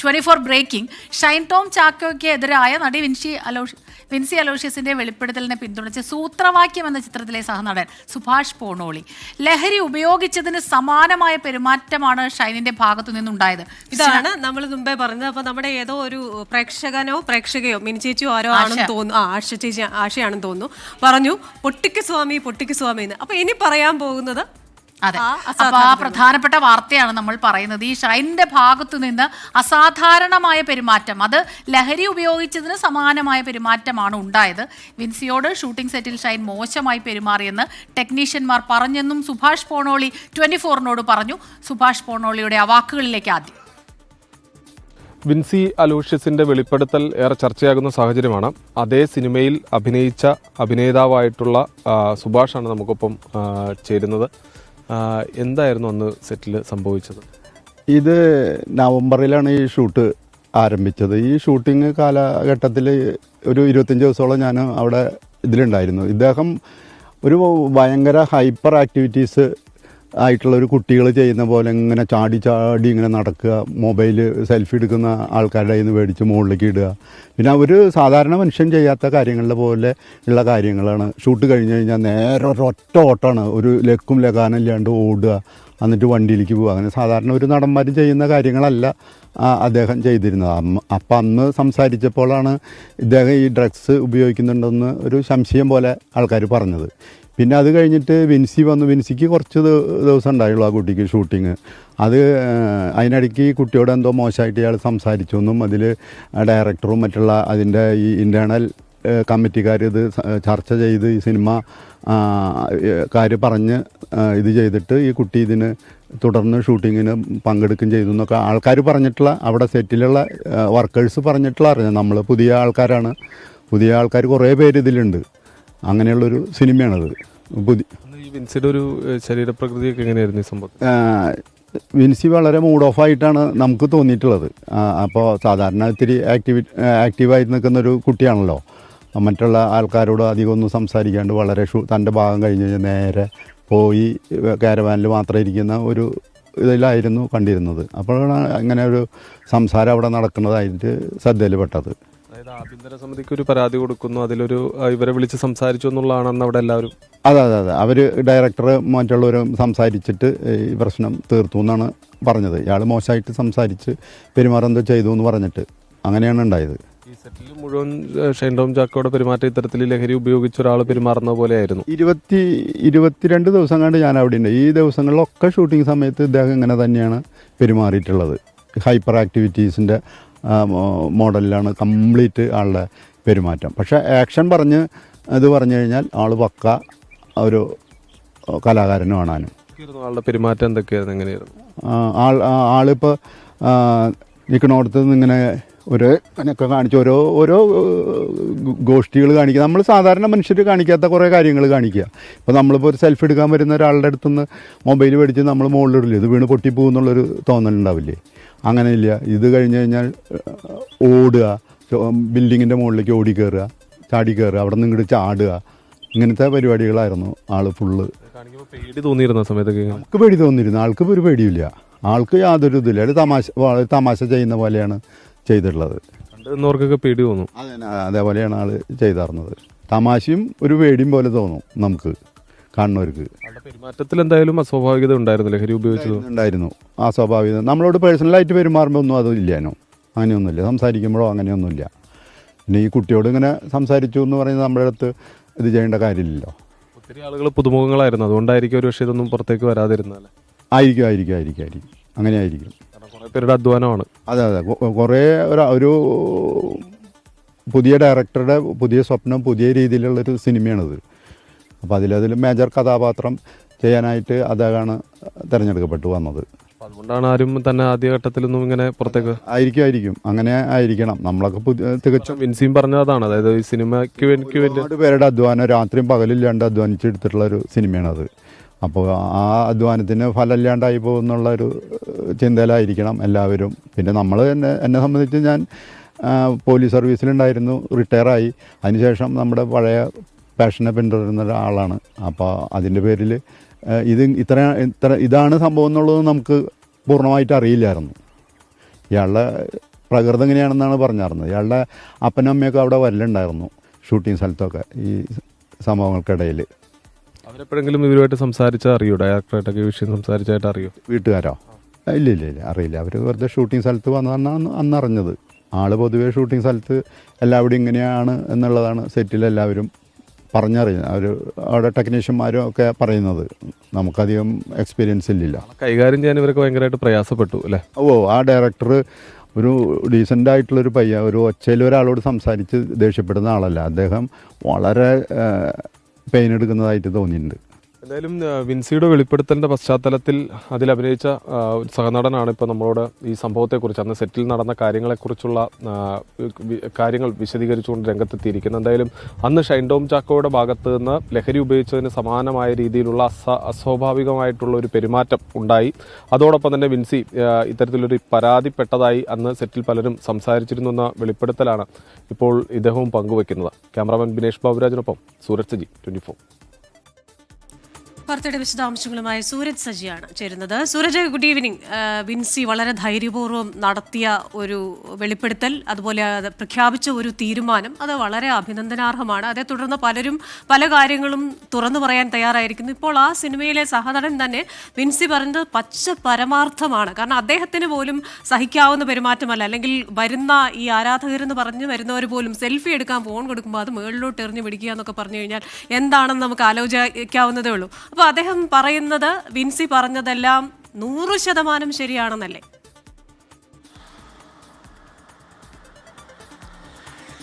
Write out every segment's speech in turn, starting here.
24 breaking. Shine Tom ചാക്കോയ്ക്ക് എതിരായ നടി വിൻസി അലോഷ്യസിന്റെ വെളിപ്പെടുത്തലിനെ പിന്തുണച്ച് സൂത്രവാക്യം എന്ന ചിത്രത്തിലെ സഹനടൻ സുഭാഷ് പോണോളി ലഹരി ഉപയോഗിച്ചതിന് സമാനമായ പെരുമാറ്റമാണ് ഷൈനിന്റെ ഭാഗത്തു നിന്നുണ്ടായത്. ഇതാണ് നമ്മൾ മുമ്പേ പറഞ്ഞത്. അപ്പൊ നമ്മുടെ ഏതോ ഒരു പ്രേക്ഷകയോ മിനി ചേച്ചിയോ ആരോ ആണെന്ന് തോന്നുന്നു, ആശയാണെന്ന് തോന്നുന്നു, പറഞ്ഞു പൊട്ടിക്ക് സ്വാമി എന്ന്. അപ്പൊ ഇനി പറയാൻ പോകുന്നത് അതെ, അപ്പൊ ആ പ്രധാനപ്പെട്ട വാർത്തയാണ് നമ്മൾ പറയുന്നത്. ഈ ഷൈനിന്റെ ഭാഗത്തു നിന്ന് അസാധാരണമായ പെരുമാറ്റം, അത് ലഹരി ഉപയോഗിച്ചതിന് സമാനമായ പെരുമാറ്റമാണ് ഉണ്ടായത്. വിൻസിയോട് ഷൂട്ടിംഗ് സെറ്റിൽ ഷൈൻ മോശമായി പെരുമാറിയെന്ന് ടെക്നീഷ്യന്മാർ പറഞ്ഞെന്നും സുഭാഷ് പോണോളി 24നോട് പറഞ്ഞു. സുഭാഷ് പോണോളിയുടെ ആ വാക്കുകളിലേക്ക് ആദ്യം. വിൻസി അലോഷ്യസിന്റെ വെളിപ്പെടുത്തൽ ഏറെ ചർച്ചയാകുന്ന സാഹചര്യമാണ്. അതേ സിനിമയിൽ അഭിനയിച്ച അഭിനേതാവായിട്ടുള്ള സുഭാഷാണ് നമുക്കൊപ്പം ചേരുന്നത്. എന്തായിരുന്നു അന്ന് സെറ്റിൽ സംഭവിച്ചത്? ഇത് നവംബറിലാണ് ഈ ഷൂട്ട് ആരംഭിച്ചത്. ഈ ഷൂട്ടിംഗ് കാലഘട്ടത്തിൽ ഒരു 25 ദിവസത്തോളം ഞാൻ അവിടെ ഇതിലുണ്ടായിരുന്നു. ഇദ്ദേഹം ഒരു ഭയങ്കര ഹൈപ്പർ ആക്ടിവിറ്റീസ് ആയിട്ടുള്ള ഒരു കുട്ടികൾ ചെയ്യുന്ന പോലെ ഇങ്ങനെ ചാടി ഇങ്ങനെ നടക്കുക, മൊബൈൽ സെൽഫി എടുക്കുന്ന ആൾക്കാരുടെ കയ്യിൽ നിന്ന് മേടിച്ച് മുകളിലേക്ക് ഇടുക. പിന്നെ ഒരു സാധാരണ മനുഷ്യൻ ചെയ്യാത്ത കാര്യങ്ങളുടെ പോലെ ഉള്ള കാര്യങ്ങളാണ്. ഷൂട്ട് കഴിഞ്ഞ് കഴിഞ്ഞാൽ നേരെ ഒരൊറ്റ ഓട്ടമാണ്, ഒരു ലക്കും ലഗാനും ഇല്ലാണ്ട് ഓടുക, എന്നിട്ട് വണ്ടിയിലേക്ക് പോവുക. അങ്ങനെ സാധാരണ ഒരു നടന്മാരും ചെയ്യുന്ന കാര്യങ്ങളല്ല അദ്ദേഹം ചെയ്തിരുന്നത്. അപ്പം അന്ന് സംസാരിച്ചപ്പോഴാണ് ഇദ്ദേഹം ഈ ഡ്രഗ്സ് ഉപയോഗിക്കുന്നുണ്ടെന്ന് ഒരു സംശയം പോലെ ആൾക്കാർ പറഞ്ഞത്. പിന്നെ അത് കഴിഞ്ഞിട്ട് വിൻസി വന്നു. വിൻസിക്ക് കുറച്ച് ദിവസം ഉണ്ടായുള്ളൂ ആ കുട്ടിക്ക് ഷൂട്ടിങ്. അതിനിടയ്ക്ക് ഈ കുട്ടിയോട് എന്തോ മോശമായിട്ട് ഇയാൾ സംസാരിച്ചു എന്നും അതിൽ ഡയറക്ടറും മറ്റുള്ള അതിൻ്റെ ഈ ഇൻറ്റേർണൽ കമ്മിറ്റിക്കാർ ഇത് ചർച്ച ചെയ്ത് ഈ സിനിമ പറഞ്ഞ് ഇത് ചെയ്തിട്ട് ഈ കുട്ടി ഇതിന് തുടർന്ന് ഷൂട്ടിങ്ങിന് പങ്കെടുക്കുകയും ചെയ്തു എന്നൊക്കെ ആൾക്കാർ പറഞ്ഞിട്ടുള്ള, അവിടെ സെറ്റിലുള്ള വർക്കേഴ്സ് പറഞ്ഞിട്ടുള്ള അറിയാം. നമ്മൾ പുതിയ ആൾക്കാരാണ്, പുതിയ ആൾക്കാർ കുറേ പേര് ഇതിലുണ്ട്. അങ്ങനെയുള്ളൊരു സിനിമയാണത്. വിൻസിയുടെ ഒരു ശരീരപ്രകൃതിയൊക്കെ എങ്ങനെയായിരുന്നു ഈ സംഭവം? വിൻസി വളരെ മൂഡ് ഓഫ് ആയിട്ടാണ് നമുക്ക് തോന്നിയിട്ടുള്ളത്. അപ്പോൾ സാധാരണ ഇത്തിരി ആക്റ്റീവായി നിൽക്കുന്നൊരു കുട്ടിയാണല്ലോ. മറ്റുള്ള ആൾക്കാരോട് അധികം ഒന്നും സംസാരിക്കാണ്ട് വളരെ തൻ്റെ ഭാഗം കഴിഞ്ഞ് കഴിഞ്ഞാൽ നേരെ പോയി കാരവാനിൽ മാത്രം ഇരിക്കുന്ന ഒരു ഇതിലായിരുന്നു കണ്ടിരുന്നത്. അപ്പോഴാണ് അങ്ങനെ ഒരു സംസാരം അവിടെ നടക്കുന്നതായിട്ട് ശ്രദ്ധയിൽപ്പെട്ടത്. അതായത് ആഭ്യന്തര സമിതിക്ക് ഒരു പരാതി കൊടുക്കുന്നു, അതിലൊരു ഇവരെ വിളിച്ച് സംസാരിച്ചു എന്നുള്ളതാണ് അവിടെ എല്ലാവരും. അതെ, അവർ ഡയറക്ടർ മറ്റുള്ളവരും സംസാരിച്ചിട്ട് ഈ പ്രശ്നം തീർത്തു എന്നാണ് പറഞ്ഞത്. ഇയാൾ മോശമായിട്ട് സംസാരിച്ച് പെരുമാറെന്തോ ചെയ്തു എന്ന് പറഞ്ഞിട്ട് അങ്ങനെയാണ് ഉണ്ടായത്. ഈ സെറ്റിൽ മുഴുവൻ ഷൈൻ ടോം ചാക്കോയുടെ പെരുമാറ്റം ഇത്തരത്തിൽ ലഹരി ഉപയോഗിച്ച ഒരാൾ പെരുമാറുന്ന പോലെയായിരുന്നു. 22 ദിവസം കണ്ട് ഞാൻ അവിടെ ഉണ്ട്. ഈ ദിവസങ്ങളിലൊക്കെ ഷൂട്ടിംഗ് സമയത്ത് ഇദ്ദേഹം ഇങ്ങനെ തന്നെയാണ് പെരുമാറിയിട്ടുള്ളത്. ഹൈപ്പർ ആക്ടിവിറ്റീസിൻ്റെ മോഡലിലാണ് കംപ്ലീറ്റ് ആളുടെ പെരുമാറ്റം. പക്ഷേ ആക്ഷൻ പറഞ്ഞു കഴിഞ്ഞാൽ ആൾ പക്ക ഒരു കലാകാരനും കാണാനും. ആളുടെ പെരുമാറ്റം എന്തൊക്കെയായിരുന്നു, എങ്ങനെയായിരുന്നു? ആളിപ്പോൾ നിൽക്കണോടത്ത് നിന്ന് ഇങ്ങനെ ഒക്കെ കാണിച്ച് ഓരോ ഗോഷ്ഠികൾ കാണിക്കുക. നമ്മൾ സാധാരണ മനുഷ്യർ കാണിക്കാത്ത കുറേ കാര്യങ്ങൾ കാണിക്കുക. ഇപ്പോൾ നമ്മളിപ്പോൾ ഒരു സെൽഫി എടുക്കാൻ വരുന്ന ഒരാളുടെ അടുത്തുനിന്ന് മൊബൈൽ മേടിച്ച് നമ്മൾ മുകളിലിടില്ല, ഇത് വീണ് പൊട്ടിപ്പോകുന്നുള്ളൊരു തോന്നലുണ്ടാവില്ലേ? അങ്ങനെയില്ല. ഇത് കഴിഞ്ഞ് കഴിഞ്ഞാൽ ഓടുക, ബിൽഡിങ്ങിൻ്റെ മുകളിലേക്ക് ഓടി കയറുക, ചാടി കയറുക, അവിടെ നിന്ന് ഇങ്ങോട്ട് ചാടുക, ഇങ്ങനത്തെ പരിപാടികളായിരുന്നു ആൾ ഫുള്ള്. പേടി തോന്നിയിരുന്ന സമയത്തൊക്കെ നമുക്ക് പേടി തോന്നിയിരുന്നു. ആൾക്ക് ഒരു പേടിയില്ല, ആൾക്ക് യാതൊരു ഇതില്ല. ഒരു തമാശ ചെയ്യുന്ന പോലെയാണ് ചെയ്തിട്ടുള്ളത്. കണ്ടുന്നവർക്കൊക്കെ പേടി തോന്നും. അതേപോലെയാണ് ആൾ ചെയ്തിരുന്നത്. തമാശയും ഒരു പേടിയും പോലെ തോന്നും നമുക്ക് കാണുന്നവർക്ക്. പെരുമാറ്റത്തിൽ എന്തായാലും അസ്വാഭാവികത ഉണ്ടായിരുന്നു, ലഹരി ഉണ്ടായിരുന്നു. അസ്വാഭാവികത നമ്മളോട് പേഴ്സണലായിട്ട് പെരുമാറുമ്പോൾ ഒന്നും അതില്ലാനോ, അങ്ങനെയൊന്നുമില്ല. സംസാരിക്കുമ്പോഴോ അങ്ങനെയൊന്നുമില്ല. പിന്നെ ഈ കുട്ടിയോട് ഇങ്ങനെ സംസാരിച്ചു എന്ന് പറയുന്നത് നമ്മുടെ അടുത്ത് ഇത് ചെയ്യേണ്ട കാര്യമില്ലല്ലോ. ഒത്തിരി ആളുകൾ പുതുമുഖങ്ങളായിരുന്നു, അതുകൊണ്ടായിരിക്കും ഒരു പക്ഷേ ഇതൊന്നും പുറത്തേക്ക് വരാതിരുന്നല്ലേ? ആയിരിക്കും അങ്ങനെ ആയിരിക്കും. കുറേ പേരുടെ അധ്വാനമാണ്. അതെ, കുറേ ഒരു പുതിയ ഡയറക്ടറുടെ പുതിയ സ്വപ്നം, പുതിയ രീതിയിലുള്ളൊരു സിനിമയാണിത്. അപ്പോൾ അതിൽ മേജർ കഥാപാത്രം ചെയ്യാനായിട്ട് അദ്ദേഹമാണ് തിരഞ്ഞെടുക്കപ്പെട്ടു വന്നത്. അതുകൊണ്ടാണ് ആരും തന്നെ ആദ്യഘട്ടത്തിലൊന്നും ഇങ്ങനെ പുറത്തേക്ക് ആയിരിക്കും. അങ്ങനെ ആയിരിക്കണം. നമ്മളൊക്കെ തികച്ചും വിൻസിയും പറഞ്ഞതാണ്, അതായത് ഈ സിനിമയ്ക്ക് വേണ്ടി ഒരുപാട് പേരുടെ അധ്വാനം രാത്രിയും പകലില്ലാണ്ട് അധ്വാനിച്ചെടുത്തിട്ടുള്ളൊരു സിനിമയാണത്. അപ്പോൾ ആ അധ്വാനത്തിന് ഫലമില്ലാണ്ടായി പോകുന്നുള്ളൊരു ചിന്തയിലായിരിക്കണം എല്ലാവരും. പിന്നെ നമ്മൾ എന്നെ സംബന്ധിച്ച് ഞാൻ പോലീസ് സർവീസിലുണ്ടായിരുന്നു, റിട്ടയറായി. അതിനുശേഷം നമ്മുടെ പഴയ പാഷനെ പിന്തുടരുന്ന ഒരാളാണ്. അപ്പോൾ അതിൻ്റെ പേരിൽ ഇതാണ് സംഭവം എന്നുള്ളത് നമുക്ക് പൂർണ്ണമായിട്ട് അറിയില്ലായിരുന്നു. ഇയാളുടെ പ്രകൃതം എങ്ങനെയാണെന്നാണ് പറഞ്ഞിരുന്നത്. ഇയാളുടെ അപ്പനും അമ്മയൊക്കെ അവിടെ വരലുണ്ടായിരുന്നു ഷൂട്ടിംഗ് സ്ഥലത്തൊക്കെ ഈ സംഭവങ്ങൾക്കിടയിൽ. അവരെപ്പോഴെങ്കിലും ഇവരുമായിട്ട് സംസാരിച്ചാൽ അറിയോ? ഡയറക്ടറായിട്ടൊക്കെ ഈ വിഷയം സംസാരിച്ചായിട്ട് അറിയോ? വീട്ടുകാരോ? ഇല്ല അറിയില്ല. അവർ വെറുതെ ഷൂട്ടിംഗ് സ്ഥലത്ത് വന്നതാണ് അന്ന് അറിഞ്ഞത്. ആൾ പൊതുവേ ഷൂട്ടിംഗ് സ്ഥലത്ത് എല്ലാവിടെയും ഇങ്ങനെയാണ് എന്നുള്ളതാണ് സെറ്റിലെല്ലാവരും പറഞ്ഞറിയുന്നത്. അവർ അവിടെ ടെക്നീഷ്യന്മാരും ഒക്കെ പറയുന്നത്. നമുക്കധികം എക്സ്പീരിയൻസ് ഇല്ലില്ല. കൈകാര്യം ചെയ്യാൻ ഇവരൊക്കെ ഭയങ്കരമായിട്ട് പ്രയാസപ്പെട്ടു അല്ലേ? ആ ഡയറക്ടർ ഒരു ഡീസൻ്റ് ആയിട്ടുള്ളൊരു പയ്യ, ഒരു ഒച്ചയിൽ ഒരാളോട് സംസാരിച്ച് ദേഷ്യപ്പെടുന്ന ആളല്ല. അദ്ദേഹം വളരെ പെയിൻ എടുക്കുന്നതായിട്ട് തോന്നിയിട്ടുണ്ട്. എന്തായാലും വിൻസിയുടെ വെളിപ്പെടുത്തലിൻ്റെ പശ്ചാത്തലത്തിൽ അതിൽ അഭിനയിച്ച സഹനടനാണ് ഇപ്പോൾ നമ്മളോട് ഈ സംഭവത്തെക്കുറിച്ച്, അന്ന് സെറ്റിൽ നടന്ന കാര്യങ്ങളെക്കുറിച്ചുള്ള കാര്യങ്ങൾ വിശദീകരിച്ചുകൊണ്ട് രംഗത്തെത്തിയിരിക്കുന്നത്. എന്തായാലും അന്ന് ഷൈൻ ടോം ചാക്കോയുടെ ഭാഗത്ത് നിന്ന് ലഹരി ഉപയോഗിച്ചതിന് സമാനമായ രീതിയിലുള്ള അസ്വാഭാവികമായിട്ടുള്ള ഒരു പെരുമാറ്റം ഉണ്ടായി. അതോടൊപ്പം തന്നെ വിൻസി ഇത്തരത്തിലൊരു പരാതിപ്പെട്ടതായി അന്ന് സെറ്റിൽ പലരും സംസാരിച്ചിരുന്നു എന്ന വെളിപ്പെടുത്തലാണ് ഇപ്പോൾ ഇദ്ദേഹവും പങ്കുവയ്ക്കുന്നത്. ക്യാമറാമാൻ ബിനേഷ് ബാബുരാജിനൊപ്പം സൂരജ് സജി, 24. വാർത്തയുടെ വിശദാംശങ്ങളുമായി സൂരജ് സജിയാണ് ചേരുന്നത്. Sooraj, good evening. വിൻസി വളരെ ധൈര്യപൂർവ്വം നടത്തിയ ഒരു വെളിപ്പെടുത്തൽ, അതുപോലെ അത് പ്രഖ്യാപിച്ച ഒരു തീരുമാനം, അത് വളരെ അഭിനന്ദനാർഹമാണ്. അതേ തുടർന്ന് പലരും പല കാര്യങ്ങളും തുറന്നു പറയാൻ തയ്യാറായിരിക്കുന്നു. ഇപ്പോൾ ആ സിനിമയിലെ സഹനടൻ തന്നെ വിൻസി പറയുന്നത് പച്ച പരമാർത്ഥമാണ്. കാരണം അദ്ദേഹത്തിന് പോലും സഹിക്കാവുന്ന പെരുമാറ്റമല്ല. അല്ലെങ്കിൽ വരുന്ന ഈ ആരാധകരെന്ന് പറഞ്ഞു വരുന്നവർ പോലും സെൽഫി എടുക്കാൻ ഫോൺ കൊടുക്കുമ്പോൾ അത് മുകളിലോട്ട് എറിഞ്ഞു പിടിക്കുക എന്നൊക്കെ പറഞ്ഞു കഴിഞ്ഞാൽ എന്താണെന്ന് നമുക്ക് ആലോചിക്കാവുന്നതേ ഉള്ളൂ. അപ്പോൾ അദ്ദേഹം പറയുന്നത്, വിൻസി പറഞ്ഞതെല്ലാം 100% ശരിയാണെന്നല്ലേ?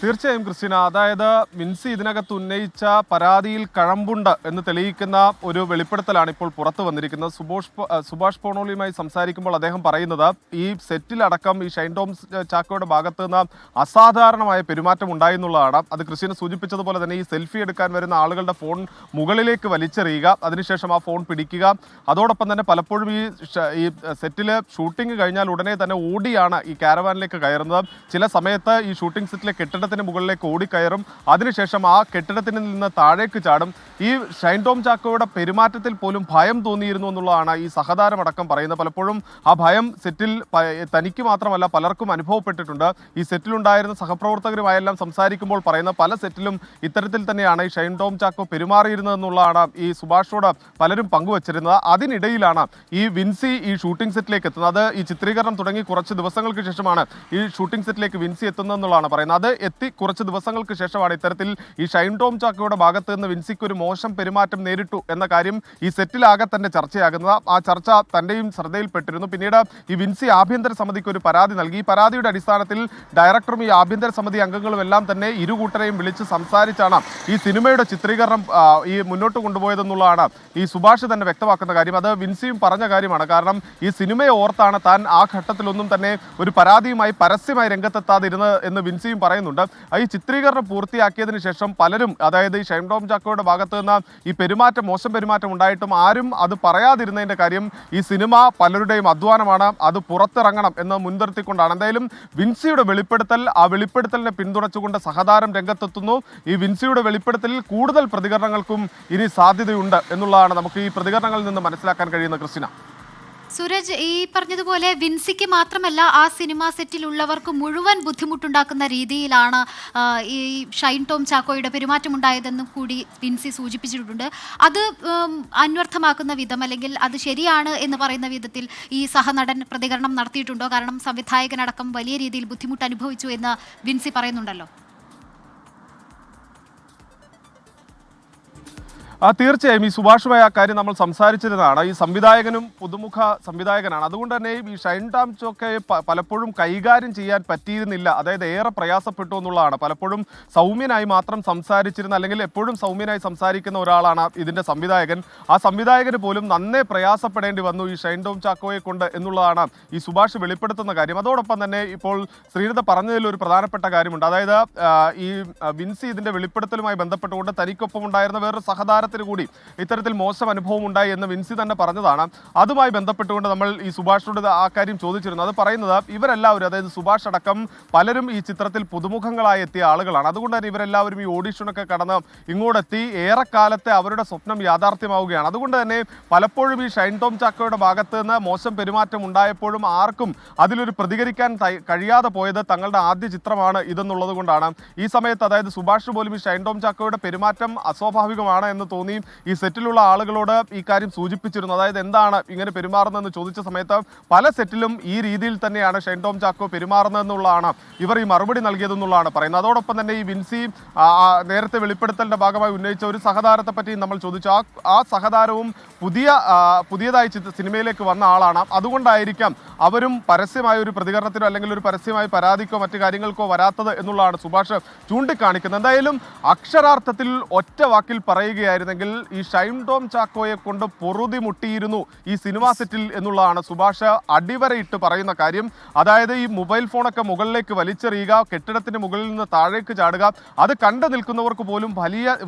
തീർച്ചയായും ക്രിസ്റ്റീന, അതായത് വിൻസി ഇതിനകത്ത് ഉന്നയിച്ച പരാതിയിൽ കഴമ്പുണ്ട് എന്ന് തെളിയിക്കുന്ന ഒരു വെളിപ്പെടുത്തലാണ് ഇപ്പോൾ പുറത്തു വന്നിരിക്കുന്നത്. സുഭാഷ് പോണോളിയുമായി സംസാരിക്കുമ്പോൾ അദ്ദേഹം പറയുന്നത് ഈ സെറ്റിലടക്കം ഈ ഷൈൻ ടോം ചാക്കോയുടെ ഭാഗത്ത് നിന്ന് അസാധാരണമായ പെരുമാറ്റം ഉണ്ടായി എന്നുള്ളതാണ്. അത് ക്രിസ്റ്റീന സൂചിപ്പിച്ചതുപോലെ തന്നെ ഈ സെൽഫി എടുക്കാൻ വരുന്ന ആളുകളുടെ ഫോൺ മുകളിലേക്ക് വലിച്ചെറിയുക, അതിനുശേഷം ആ ഫോൺ പിടിക്കുക, അതോടൊപ്പം തന്നെ പലപ്പോഴും ഈ സെറ്റിൽ ഷൂട്ടിംഗ് കഴിഞ്ഞാൽ ഉടനെ തന്നെ ഓടിയാണ് ഈ കാരവാനിലേക്ക് കയറുന്നത്. ചില സമയത്ത് ഈ ഷൂട്ടിംഗ് സെറ്റിലെ കെട്ടിടത്തിന് മുകളിലേക്ക് ഓടിക്കയറും, അതിനുശേഷം ആ കെട്ടിടത്തിൽ നിന്ന് താഴേക്ക് ചാടും. ഈ ഷൈൻ ടോം ചാക്കോയുടെ പെരുമാറ്റത്തിൽ പോലും ഭയം തോന്നിയിരുന്നു എന്നുള്ളതാണ് ഈ സഹതാരമടക്കം പറയുന്നത്. പലപ്പോഴും ആ ഭയം സെറ്റിൽ തനിക്ക് മാത്രമല്ല പലർക്കും അനുഭവപ്പെട്ടിട്ടുണ്ട്. ഈ സെറ്റിലുണ്ടായിരുന്ന സഹപ്രവർത്തകരുമായെല്ലാം സംസാരിക്കുമ്പോൾ പറയുന്ന പല സെറ്റിലും ഇത്തരത്തിൽ തന്നെയാണ് ഈ ഷൈൻ ടോം ചാക്കോ പെരുമാറിയിരുന്നത് എന്നുള്ളതാണ് ഈ സുഭാഷോട് പലരും പങ്കുവച്ചിരുന്നത്. അതിനിടയിലാണ് ഈ വിൻസി ഈ ഷൂട്ടിംഗ് സെറ്റിലേക്ക് എത്തുന്നത്. അത് ഈ ചിത്രീകരണം തുടങ്ങി കുറച്ച് ദിവസങ്ങൾക്ക് ശേഷമാണ് ഈ ഷൂട്ടിംഗ് സെറ്റിലേക്ക് വിൻസി എത്തുന്നതെന്നുള്ളതാണ് പറയുന്നത്. അത് എത്തി കുറച്ച് ദിവസങ്ങൾക്ക് ശേഷമാണ് ഇത്തരത്തിൽ ഈ ഷൈൻ ടോം ചാക്കോയുടെ ഭാഗത്ത് നിന്ന് വിൻസിക്ക് ഒരു മോശം പെരുമാറ്റം നേരിട്ടു എന്ന കാര്യം ഈ സെറ്റിലാകെ തന്നെ ചർച്ചയാകുന്നത്. ആ ചർച്ച തൻ്റെയും ശ്രദ്ധയിൽപ്പെട്ടിരുന്നു. പിന്നീട് ഈ വിൻസി ആഭ്യന്തര സമിതിക്ക് ഒരു പരാതി നൽകി. ഈ പരാതിയുടെ അടിസ്ഥാനത്തിൽ ഡയറക്ടറും ഈ ആഭ്യന്തര സമിതി അംഗങ്ങളും എല്ലാം തന്നെ ഇരുകൂട്ടരെയും വിളിച്ച് സംസാരിച്ചാണ് ഈ സിനിമയുടെ ചിത്രീകരണം ഈ മുന്നോട്ട് കൊണ്ടുപോയതെന്നുള്ളതാണ് ഈ സുഭാഷ് തന്നെ വ്യക്തമാക്കുന്ന കാര്യം. അത് വിൻസിയും പറഞ്ഞ കാര്യമാണ്. കാരണം ഈ സിനിമയെ ഓർത്താണ് താൻ ആ ഘട്ടത്തിലൊന്നും തന്നെ ഒരു പരാതിയുമായി പരസ്യമായി രംഗത്തെത്താതിരുന്നത് എന്ന് വിൻസിയും പറയുന്നുണ്ട്. ഈ ചിത്രീകരണം പൂർത്തിയാക്കിയതിനു ശേഷം പലരും, അതായത് ഈ ഷൈൻ ടോം ചാക്കോയുടെ ഭാഗത്ത് നിന്ന് ഈ മോശം പെരുമാറ്റം ഉണ്ടായിട്ടും ആരും അത് പറയാതിരുന്നതിൻ്റെ കാര്യം ഈ സിനിമ പലരുടെയും അധ്വാനമാണ്, അത് പുറത്തിറങ്ങണം എന്ന് മുൻനിർത്തിക്കൊണ്ടാണ്. എന്തായാലും വിൻസിയുടെ വെളിപ്പെടുത്തൽ, ആ വെളിപ്പെടുത്തലിനെ പിന്തുണച്ചുകൊണ്ട് സഹതാരം രംഗത്തെത്തുന്നു. ഈ വിൻസിയുടെ വെളിപ്പെടുത്തലിൽ കൂടുതൽ പ്രതികരണങ്ങൾക്കും ഇനി സാധ്യതയുണ്ട് എന്നുള്ളതാണ് നമുക്ക് ഈ പ്രതികരണങ്ങളിൽ നിന്ന് മനസ്സിലാക്കാൻ കഴിയുന്ന ക്രിസ്റ്റീന. സൂരജ്, ഈ പറഞ്ഞതുപോലെ വിൻസിക്ക് മാത്രമല്ല ആ സിനിമാ സെറ്റിലുള്ളവർക്ക് മുഴുവൻ ബുദ്ധിമുട്ടുണ്ടാക്കുന്ന രീതിയിലാണ് ഈ ഷൈൻ ടോം ചാക്കോയുടെ പെരുമാറ്റമുണ്ടായതെന്നും കൂടി വിൻസി സൂചിപ്പിച്ചിട്ടുണ്ട്. അത് അന്വർത്ഥമാക്കുന്ന വിധം, അല്ലെങ്കിൽ അത് ശരിയാണ് എന്ന് പറയുന്ന വിധത്തിൽ ഈ സഹനടൻ പ്രതികരണം നടത്തിയിട്ടുണ്ടോ? കാരണം സംവിധായകനടക്കം വലിയ രീതിയിൽ ബുദ്ധിമുട്ട് അനുഭവിച്ചു എന്ന് വിൻസി പറയുന്നുണ്ടല്ലോ. തീർച്ചയായും ഈ സുഭാഷുമായി ആ കാര്യം നമ്മൾ സംസാരിച്ചിരുന്നതാണ്. ഈ സംവിധായകനും പുതുമുഖ സംവിധായകനാണ്. അതുകൊണ്ട് തന്നെ ഈ ഷൈൻ ടോം ചാക്കോയെ പലപ്പോഴും കൈകാര്യം ചെയ്യാൻ പറ്റിയിരുന്നില്ല. അതായത് ഏറെ പ്രയാസപ്പെട്ടു എന്നുള്ളതാണ്. പലപ്പോഴും സൗമ്യനായി മാത്രം സംസാരിച്ചിരുന്ന, അല്ലെങ്കിൽ എപ്പോഴും സൗമ്യനായി സംസാരിക്കുന്ന ഒരാളാണ് ഇതിൻ്റെ സംവിധായകൻ. ആ സംവിധായകന് പോലും നന്നേ പ്രയാസപ്പെടേണ്ടി വന്നു ഈ ഷൈൻ ടോം ചാക്കോയെ കൊണ്ട് എന്നുള്ളതാണ് ഈ സുഭാഷ് വെളിപ്പെടുത്തുന്ന കാര്യം. അതോടൊപ്പം തന്നെ ഇപ്പോൾ ശ്രീനിത പറഞ്ഞതിൽ ഒരു പ്രധാനപ്പെട്ട കാര്യമുണ്ട്. അതായത് ഈ വിൻസി ഇതിൻ്റെ വെളിപ്പെടുത്തലുമായി ബന്ധപ്പെട്ടുകൊണ്ട് തനിക്കൊപ്പം ഉണ്ടായിരുന്ന വേറൊരു സഹതാര സഹതാരത്തിന് കൂടി ഇത്തരത്തിൽ മോശം അനുഭവം ഉണ്ടായി എന്ന് വിൻസി തന്നെ പറഞ്ഞതാണ്. അതുമായി ബന്ധപ്പെട്ടുകൊണ്ട് നമ്മൾ ഈ സുഭാഷിനോട് ആ കാര്യം ചോദിച്ചിരുന്നു. അത് പറയുന്നത് ഇവരെല്ലാവരും, അതായത് സുഭാഷ് അടക്കം പലരും ഈ ചിത്രത്തിൽ പുതുമുഖങ്ങളായി എത്തിയ ആളുകളാണ്. അതുകൊണ്ട് തന്നെ ഇവരെല്ലാവരും ഈ ഓഡിഷനൊക്കെ കടന്ന് ഇങ്ങോട്ടെത്തി ഏറെക്കാലത്തെ അവരുടെ സ്വപ്നം യാഥാർത്ഥ്യമാവുകയാണ്. അതുകൊണ്ട് തന്നെ പലപ്പോഴും ഈ ഷൈൻ ടോം ചാക്കോയുടെ ഭാഗത്ത് നിന്ന് മോശം പെരുമാറ്റം ഉണ്ടായപ്പോഴും ആർക്കും അതിലൊരു പ്രതികരിക്കാൻ കഴിയാതെ പോയത് തങ്ങളുടെ ആദ്യ ചിത്രമാണ് ഇതെന്നുള്ളത് കൊണ്ടാണ്. ഈ സമയത്ത് അതായത് സുഭാഷ് പോലും ഈ ഷൈൻ ടോം ചാക്കോയുടെ പെരുമാറ്റം അസ്വാഭാവികമാണ് എന്ന് തോന്നി ഈ സെറ്റിലുള്ള ആളുകളോട് ഈ കാര്യം സൂചിപ്പിച്ചിരുന്നു. അതായത് എന്താണ് ഇങ്ങനെ പെരുമാറുന്നതെന്ന് ചോദിച്ച സമയത്ത് പല സെറ്റിലും ഈ രീതിയിൽ തന്നെയാണ് ഷൈൻ ടോം ചാക്കോ പെരുമാറുന്നതെന്നുള്ളതാണ് ഇവർ ഈ മറുപടി നൽകിയതെന്നുള്ളതാണ് പറയുന്നത്. അതോടൊപ്പം തന്നെ ഈ വിൻസി നേരത്തെ വെളിപ്പെടുത്തലിന്റെ ഭാഗമായി ഉന്നയിച്ച ഒരു സഹതാരത്തെ പറ്റി നമ്മൾ ചോദിച്ചു. ആ സഹതാരവും പുതിയതായി സിനിമയിലേക്ക് വന്ന ആളാണ്. അതുകൊണ്ടായിരിക്കാം അവരും പരസ്യമായ ഒരു പ്രതികരണത്തിനോ അല്ലെങ്കിൽ ഒരു പരസ്യമായ പരാതിക്കോ മറ്റു കാര്യങ്ങൾക്കോ വരാത്തത് എന്നുള്ളതാണ് സുഭാഷ് ചൂണ്ടിക്കാണിക്കുന്നത്. എന്തായാലും അക്ഷരാർത്ഥത്തിൽ ഒറ്റ വാക്കിൽ പറയുകയായിരുന്നെങ്കിൽ ഈ ഷൈൻ ടോം ചാക്കോയെ കൊണ്ട് പൊറുതി മുട്ടിയിരുന്നു ഈ സിനിമാ സെറ്റിൽ എന്നുള്ളതാണ് സുഭാഷ് അടിവരയിട്ട് പറയുന്ന കാര്യം. അതായത് ഈ മൊബൈൽ ഫോണൊക്കെ മുകളിലേക്ക് വലിച്ചെറിയുക, കെട്ടിടത്തിന് മുകളിൽ നിന്ന് താഴേക്ക് ചാടുക, അത് കണ്ടു നിൽക്കുന്നവർക്ക് പോലും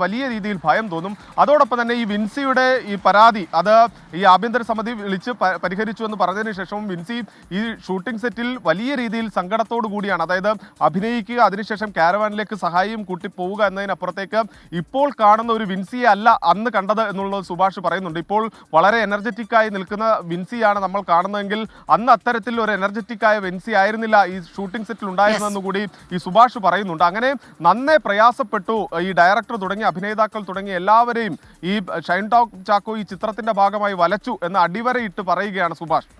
വലിയ രീതിയിൽ ഭയം തോന്നും. അതോടൊപ്പം തന്നെ ഈ വിൻസിയുടെ ഈ പരാതി അത് ഈ ആഭ്യന്തര സമിതി വിളിച്ച് പരിഹരിച്ചു എന്ന് പറഞ്ഞതിന് ശേഷവും വിൻസി ഈ ഷൂട്ടിംഗ് സെറ്റിൽ വലിയ രീതിയിൽ സങ്കടത്തോടു കൂടിയാണ്. അതായത് അഭിനയിക്കുക, അതിനുശേഷം കാരവാനിലേക്ക് സഹായിയും കൂട്ടി പോവുക എന്നതിനപ്പുറത്തേക്ക് ഇപ്പോൾ കാണുന്ന ഒരു വിൻസിയെ അല്ല അന്ന് കണ്ടത് എന്നുള്ളത് സുഭാഷ് പറയുന്നുണ്ട്. ഇപ്പോൾ വളരെ എനർജറ്റിക്കായി നിൽക്കുന്ന വിൻസിയാണ് നമ്മൾ കാണുന്നതെങ്കിൽ അന്ന് അത്തരത്തിൽ ഒരു എനർജറ്റിക്കായ വിൻസി ആയിരുന്നില്ല ഈ ഷൂട്ടിംഗ് സെറ്റിൽ ഉണ്ടായിരുന്നെന്ന് കൂടി ഈ സുഭാഷ് പറയുന്നുണ്ട്. അങ്ങനെ നന്നേ പ്രയാസപ്പെട്ടു ഈ ഡയറക്ടർ തുടങ്ങി അഭിനേതാക്കൾ തുടങ്ങി എല്ലാവരെയും ഈ ഷൈൻ ടോം ചാക്കോ ഈ ചിത്രത്തിന്റെ ഭാഗമായി വലച്ചു എന്ന് അടിവരയിട്ട് പറയുകയാണ് സുഭാഷ്.